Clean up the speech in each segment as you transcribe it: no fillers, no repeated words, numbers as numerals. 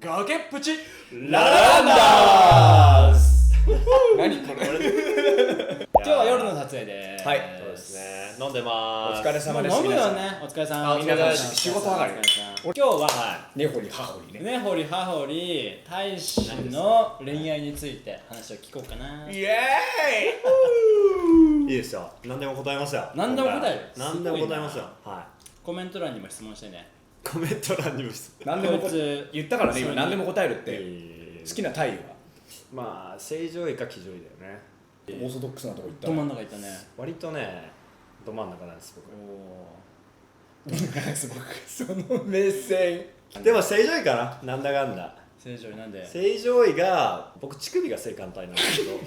崖っぷちラランダーズ何これ今日は夜の撮影でーす。はい、そうですね。飲んでまーす。お疲れ様です飲む皆さんよね。お疲れさん。あお疲れ様です皆さん仕事上がりお疲れさん今日は根掘り葉掘りねねほりはほり大使の恋愛について話を聞こうかな。イエいいですよ。何でも答えますよ。何でも答える何でも答えますよ。はコメント欄にも質問してね。い。コメント欄にもーイ何でもこいつ言ったからね今そう何でも答えるって好きな体位はまあ正常位か騎乗位だよね。オーソドックスなとこ行ったど真ん中いったね。割とね、ど真ん中なんです僕。その目線でも正常位かな。なんだかんだ。正常位なんで。正常位が僕乳首が性感帯なんですけど、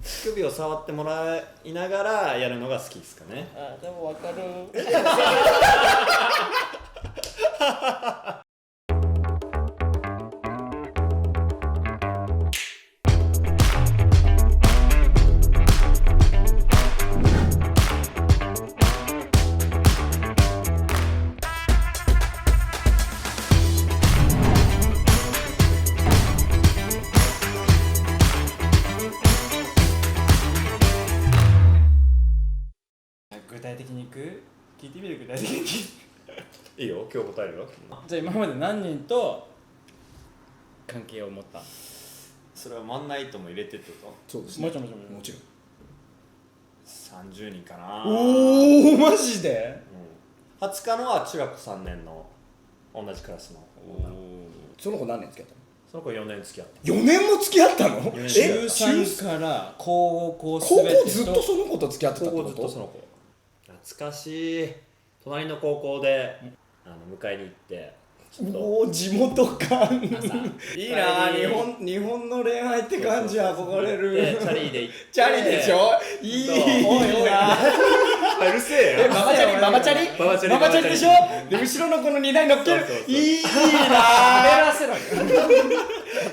乳首を触ってもらいながらやるのが好きですかね。あでもわかる。具体的にいく？聞いてみる具体的に。いいよ、今日答えるよ。じゃあ今まで何人と関係を持った？それはマンナイトも入れてってこそうですもちろんもちろんもちろんと ?30 人かな。おおマジで20日のは中学3年の同じクラスの女の子。その子何年付き合ったのその子4年付き合った。4年も付き合ったの年中え3から高校高すべて校ずっとその子と付き合ってたってこ高校ずっとそとの子。懐かしい。隣の高校で迎えに行ってちょっとおお地元感いいなはい日本の恋愛って感じ憧れるでチャリで行ってチャリでしょいいそうおいおいなうるせえよ。ママチャリママチャリママチャリママチャリでしょで後ろのこの荷台乗っけるそうそうそういいな滑らせろよ。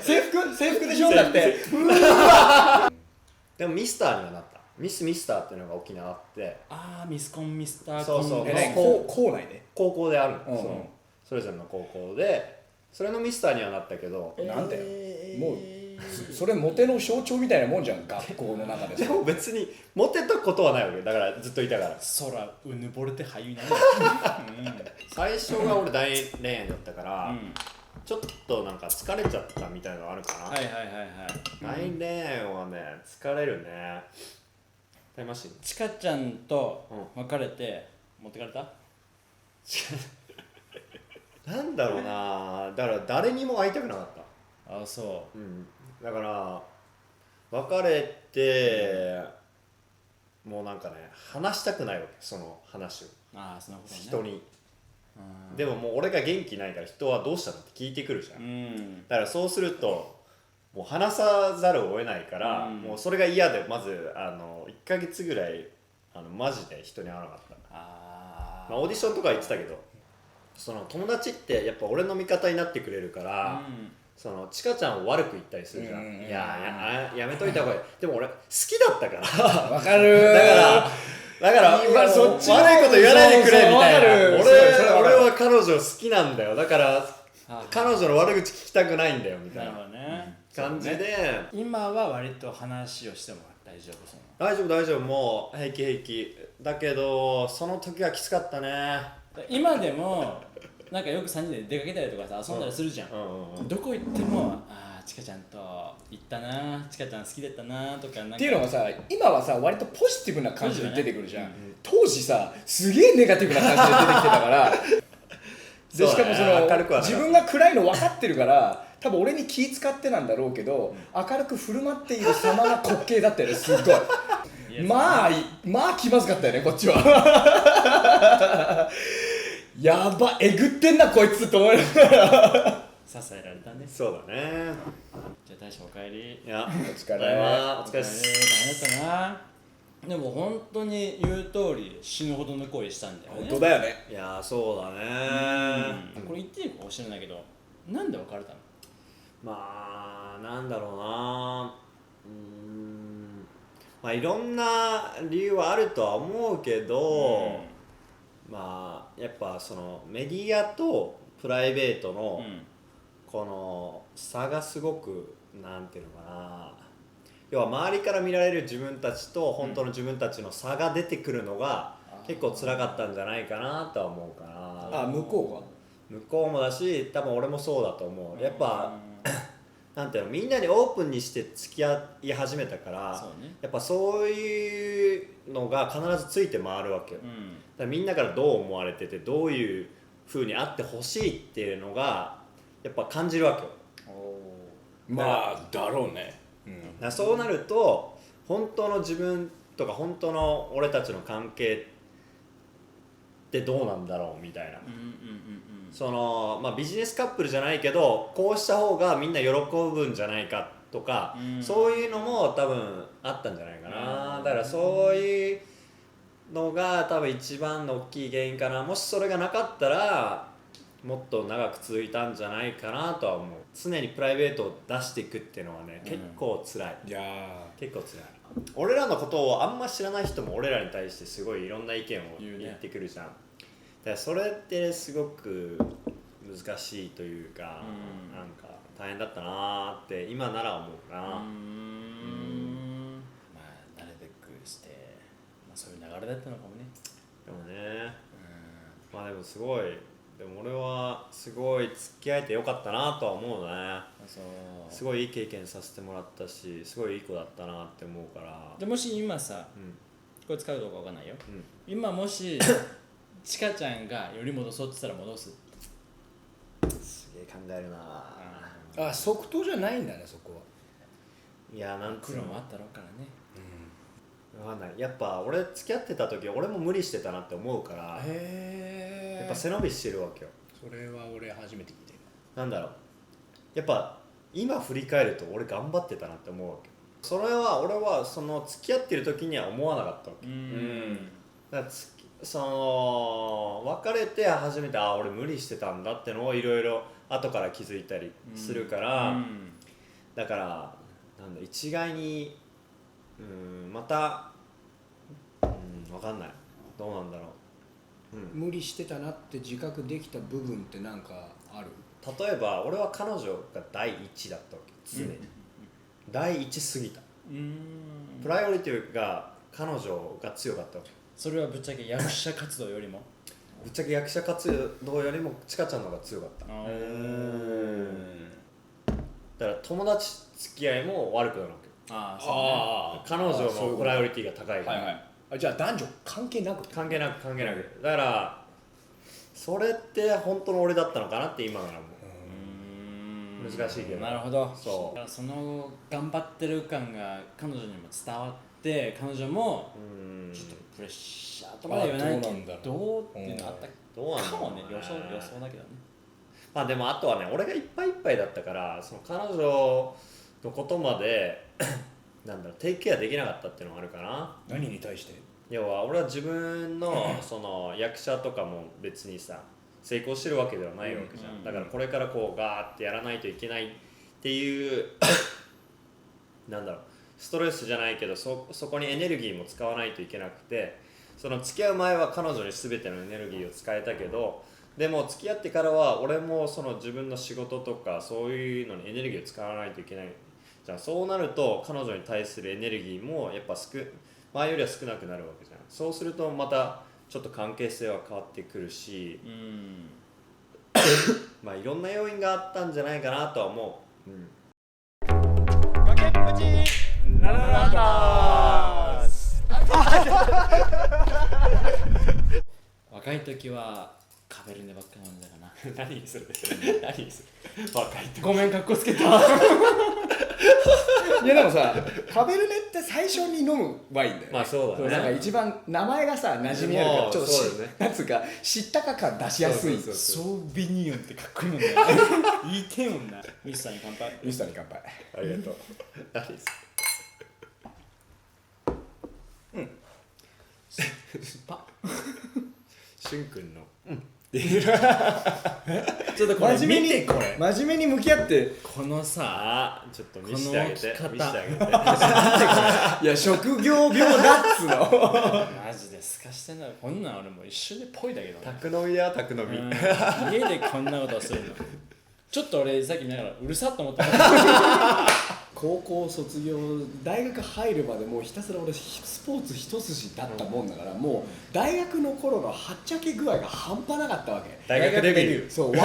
制服でしょだってでもミスターにはなった。ミスターっていうのが沖縄あってああミスコンミスターそうそうコン校内で高校であるの、うんそのそれぞれの高校でそれのミスターにはなったけど、なんだよもうそれモテの象徴みたいなもんじゃん学校の中ででも別にモテたことはないわけだからずっといたから空うぬぼれて俳優になる。最初が俺大恋愛だったから、うんちょっとなんか疲れちゃったみたいなのあるかな、はいはいはいはい。大恋愛はね疲れるね。タイムマシンちかちゃんと別れて持ってかれた？なんだろうな、だから誰にも会いたくなかった、ああそだから別れて、もうなんかね話したくないわけその話をう。ああそのことね。人に、うんでももう俺が元気ないから人はどうしたのって聞いてくるじゃん、うん。だからそうするともう話さざるを得ないから、もうそれが嫌でまず1ヶ月ぐらいマジで人に会わなかった、あオーディションとか行ってたけどその友達ってやっぱ俺の味方になってくれるから、そのちかちゃんを悪く言ったりするじゃん、いややめといた方がいいでも俺好きだったからわかるだから今そっちの悪いこと言わないでくれみたいな、そうそうわかる俺それわかるは彼女好きなんだよだから彼女の悪口聞きたくないんだよみたないるほなどね。感じで、今は割と話をしても大丈夫そう大丈夫大丈夫もう平気平気だけどその時はきつかったね。な。今でもなんかよく3人で出かけたりとかさ遊んだりするじゃん。どこ行ってもああちかちゃんと行ったな、ちかちゃん好きだったなとかなんか。っていうのがさ今はさ割とポジティブな感じで出てくるじゃん、当時さすげえネガティブな感じで出てきてたからでしかもその明るくはなかった自分が暗いの分かってるから多分俺に気使ってなんだろうけど、明るく振る舞っている様が滑稽だったよねすっごいまあ気まずかったよねこっちはやばえぐってんなこいつと思いながら支えられたね。そうだね。じゃあ大将お帰り。いやお疲れただいまお疲れっす。大変だったな。でも本当に言う通り死ぬほどの恋したんだよね。本当だよねいやそうだね。これ言っていいかもしれないけど、なんで別れたの？まあなんだろうな、まあいろんな理由はあるとは思うけど、まあやっぱそのメディアとプライベートのこの差がすごくなんていうのかな、要は周りから見られる自分たちと本当の自分たちの差が出てくるのが結構辛かったんじゃないかなとは思うかな。向こうは向こうもだし多分俺もそうだと思う。やっぱなんていうの、みんなにオープンにして付き合い始めたから、そうね、やっぱそういうのが必ずついて回るわけよ、だからみんなからどう思われててどういう風にあってほしいっていうのがやっぱ感じるわけよ。まあだろうね、だからそうなると本当の自分とか本当の俺たちの関係ってどうなんだろうみたいな、そのまあビジネスカップルじゃないけどこうした方がみんな喜ぶんじゃないかとか、そういうのも多分あったんじゃないかな、だからそういうのが多分一番の大きい原因かな。もしそれがなかったらもっと長く続いたんじゃないかなとは思う。常にプライベートを出していくっていうのはね、結構辛い。いや結構辛い。俺らのことをあんま知らない人も俺らに対してすごいいろんな意見を言ってくるじゃん。だからそれってすごく難しいというか、なんか大変だったなーって今なら思うな。まあなるべくして、まあ、そういう流れだったのかもね。でもね、まあでもすごい、でも俺はすごい付き合えてよかったなとは思うね。そうすごいいい経験させてもらったし、すごいいい子だったなって思うから。でもし今さ、これ使うかどうかわかんないよ、今もしちかちゃんがより戻そうって言ったら戻す？すげえ考えるな。あ、即答じゃないんだね、そこは。いや、なんつうの苦労もあったろうからね。わかんない。やっぱ俺付き合ってた時俺も無理してたなって思うから、へやっぱ背伸びしてるわけよ。それは俺初めて聞いてる。なんだろう、やっぱ今振り返ると俺頑張ってたなって思うわけ。それは俺はその付き合ってる時には思わなかったわけ。だからその別れて初めて俺無理してたんだってのをいろいろ後から気づいたりするから、だからなんだ一概にまた分かんない、どうなんだろう、無理してたなって自覚できた部分って何かある？例えば俺は彼女が第一だったわけ、常に、第一すぎた。プライオリティが彼女が強かったわけ。それはぶっちゃけ役者活動よりもぶっちゃけ役者活動よりもちかちゃんの方が強かった。だから友達付き合いも悪くなるわけ。彼女のプライオリティが高いから、じゃあ男女関係なく関係なくだからそれって本当の俺だったのかなって今ならもう難しいけど。なるほど。そうだからその頑張ってる感が彼女にも伝わって彼女もちょっとプレッシャーとまで言わないけどどうっていうのあったどうなんだろうかもね。予想だけどね。まあでもあとはね、俺がいっぱいいっぱいだったからその彼女のことまでなんだろうテイクケアできなかったっていうのがあるかな。何に対して？要は俺は自分のその役者とかも別にさ成功してるわけではないわけじゃん、だからこれからこうガーってやらないといけないっていうなんだろうストレスじゃないけどそこにエネルギーも使わないといけなくて、その付き合う前は彼女に全てのエネルギーを使えたけど、でも付き合ってからは俺もその自分の仕事とかそういうのにエネルギーを使わないといけないじゃん。そうなると彼女に対するエネルギーもやっぱ前よりは少なくなるわけじゃん。そうするとまたちょっと関係性は変わってくるし、まあいろんな要因があったんじゃないかなとは思う。崖っぷちラララース若い時はカベルネばっか飲んだかな。何それ何それ若いごめんかっこつけた。いやでもさ、カベルネって最初に飲むワインだよね。まあそうだね。なんか一番名前がさ馴染みあるからちょっとそうだね、なんつうか知ったか感出しやすい。ソービニオンってかっこいいもんね。言いてえもんな。ミスターに乾杯。ミスターに乾杯。ありがとう。何それしゅんくんのちょっとこれ真面目に見てこれ。真面目に向き合ってこのさ、ちょっと見せてあげてこの置き方見せてあげていや職業病だっつの。マジでスカしてんだ。こんなん俺もう一緒でぽいだけどね。宅飲みだよ宅飲み、家でこんなことするのちょっと俺さっき見ながらうるさっと思った高校卒業大学入るまでもうひたすら俺スポーツ一筋だったもんだから、もう大学の頃のはっちゃけ具合が半端なかったわけ。大学デビューそう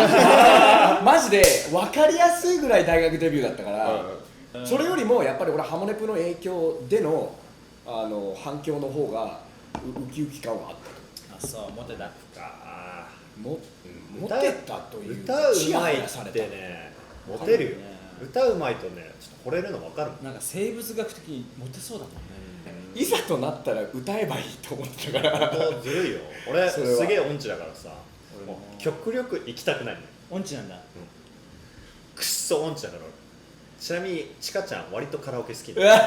マジで分かりやすいぐらい大学デビューだったから、それよりもやっぱり俺ハモネプの影響での反響の方がウキウキ感はあったと。あ、そうモテたかモテたという歌うまいってねモテるよ、歌うまいとねちょっと惚れるの分かるもん。なんか生物学的にモテそうだもんね、いざとなったら歌えばいいと思ってたから本当ずるいよ。俺それはすげえ音痴だからさ、俺もう極力行きたくないの。音痴なんだ。くっそ音痴だから俺。ちなみにちかちゃん割とカラオケ好きだ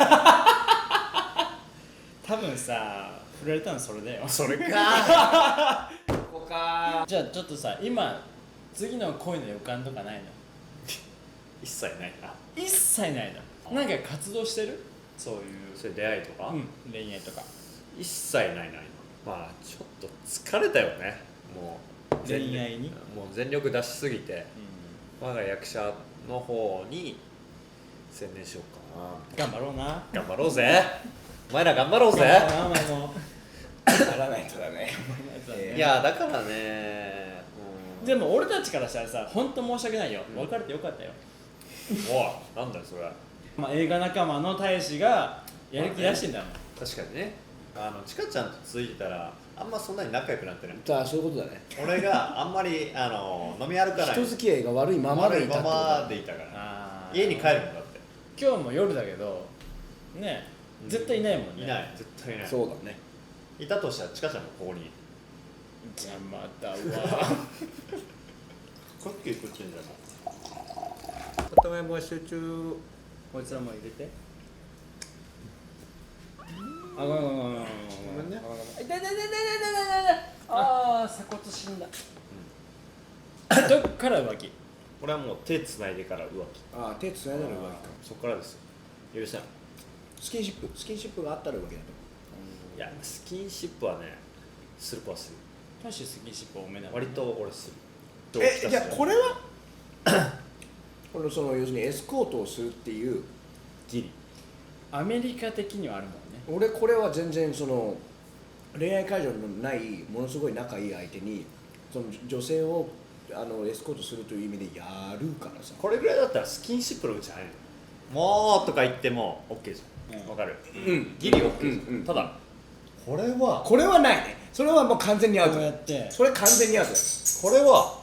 多分さ振られたのそれだよ。それかここか。じゃあちょっとさ今次の恋の予感とかないの？一切ないな。一切ないの？なんか活動してる？そういうそれ出会いとか、恋愛とか一切ないな今。まあちょっと疲れたよね。もう恋愛にもう全力出しすぎて、我が役者の方に専念しようかな。頑張ろうな。頑張ろうぜお前ら頑張ろうぜお前もならないとだね。いやだからね、でも俺たちからしたらさ本当申し訳ないよ。別れてよかったよ。おいなんだよそれ。まあ映画仲間の大使がやる気出してんだもん。確かにね、ちかちゃんと続いてたらあんまそんなに仲良くなってない。じゃあそういうことだね。俺があんまり飲み歩かない人付き合いが悪いままでいたってことだね。でいたからあ家に帰るもんだって。今日も夜だけどね絶対いないもんね。いない絶対いない。そうだね。いたとしたらちかちゃんもここに邪魔だわ。こっちこっちんじゃん。とても集中。こいつらも入れて。あ、ごめんごめんごめんごめん。ごめんね。痛い痛い痛い痛い痛い痛い痛い。ああ、鎖骨死んだ。どっから浮気？俺はもう手つないでから浮気。ああ、手つないだら浮気か。そっからですよ。許せない。スキンシップがあったら浮気だと。いやスキンシップはねする子はする。大してスキンシップ多めなの。割と俺する。じゃあこれはこのその要するにエスコートをするっていうギリ。アメリカ的にはあるもんね。俺これは全然その恋愛会場のないものすごい仲いい相手にその女性をエスコートするという意味でやるからさ。これぐらいだったらスキンシップのうちじゃないの。もうとか言っても OK じゃん。わかる。ギリ OK じゃん。ただこれはないね。それはもう完全にアウトこうだよ。やってそれ完全にアウトだよ。これは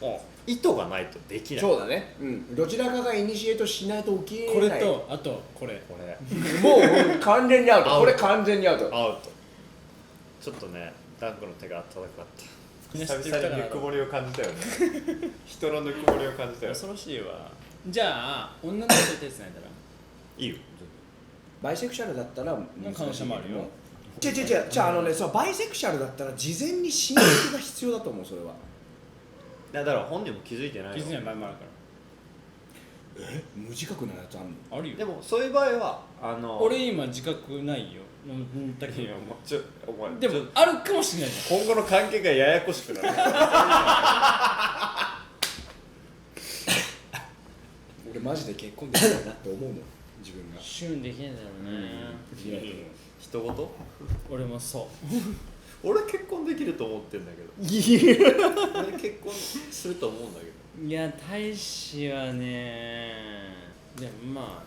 もう意図がないとできない。そうだね。どちらかがイニシエートしないと起きこれない。れとあとこれ。これもう完全にアウト。アウトこれ完全にアウト。アウト。ちょっとねダンクの手が温かかった。みんな知って久々るからにぬくもりを感じたよね。人のぬくもりを感じたよ。恐ろしいわ。じゃあ女の子と手つないだらいいよ。バイセクシャルだったらの可能性もあるよ。違うじゃあそうバイセクシャルだったら事前に申請が必要だと思う。それは。だから本人も気づいてないよ。気づいない場合もあるか無自覚なやつあんの？ら。あるよ。でもそういう場合は俺今自覚ないよ。だけどいやもうお前でもあるかもしれないじ今後の関係がややこしくなる。俺マジで結婚できないなって思うもん自分がゃん。。シュンできないんだろうね。人事俺もそう。俺結婚できると思ってんだけど。俺結婚すると思うんだけど。いや大使はねでもまあ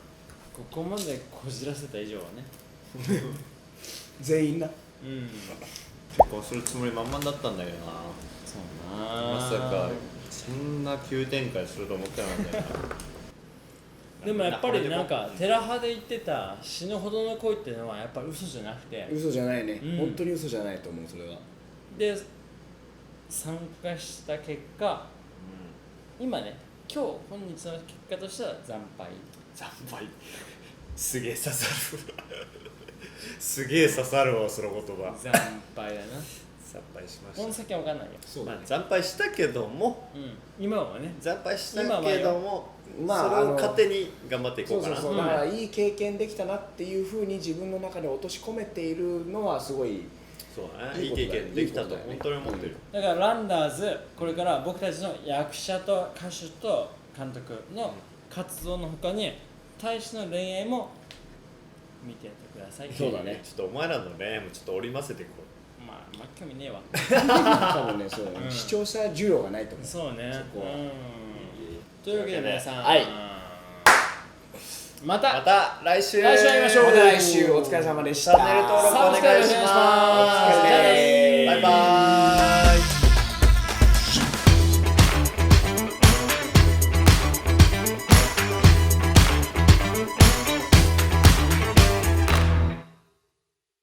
ここまでこじらせた以上はね。全員な。結婚するつもり満々だったんだけどな。そうなまさかそんな急展開すると思ってなかったよな。でもやっぱりなんか寺派で言ってた死ぬほどの恋っていうのはやっぱり嘘じゃなくて、嘘じゃないね、うん本当に嘘じゃないと思う。それはで参加した結果今ね今日本日の結果としては惨敗。惨敗。すげえ刺さる。すげえ刺さるわその言葉。惨敗だな。惨敗しまこのした。先は分かんないよ。まあ惨敗したけども、今はね。惨敗したけども、まあそれを糧に頑張っていこうかな。だからいい経験できたなっていうふうに自分の中で落とし込めているのはすごいそうだね、いい経験できたと本当に思ってる。だからランダーズこれから僕たちの役者と歌手と監督の活動の他に大使の恋愛も見てやってください。そうだね。ちょっとお前らの恋愛もちょっと織り交ぜていこまあ興味ねえわ。多分ね、そうだね、視聴者需要がないと思う。そうね。そこはというわけで皆さん、はいまう。またた来週来週会いましょう。また来週お疲れ様でした。チャンネル登録お願いします。サブスクライブお願いしますお疲れ様です。バイバーイ。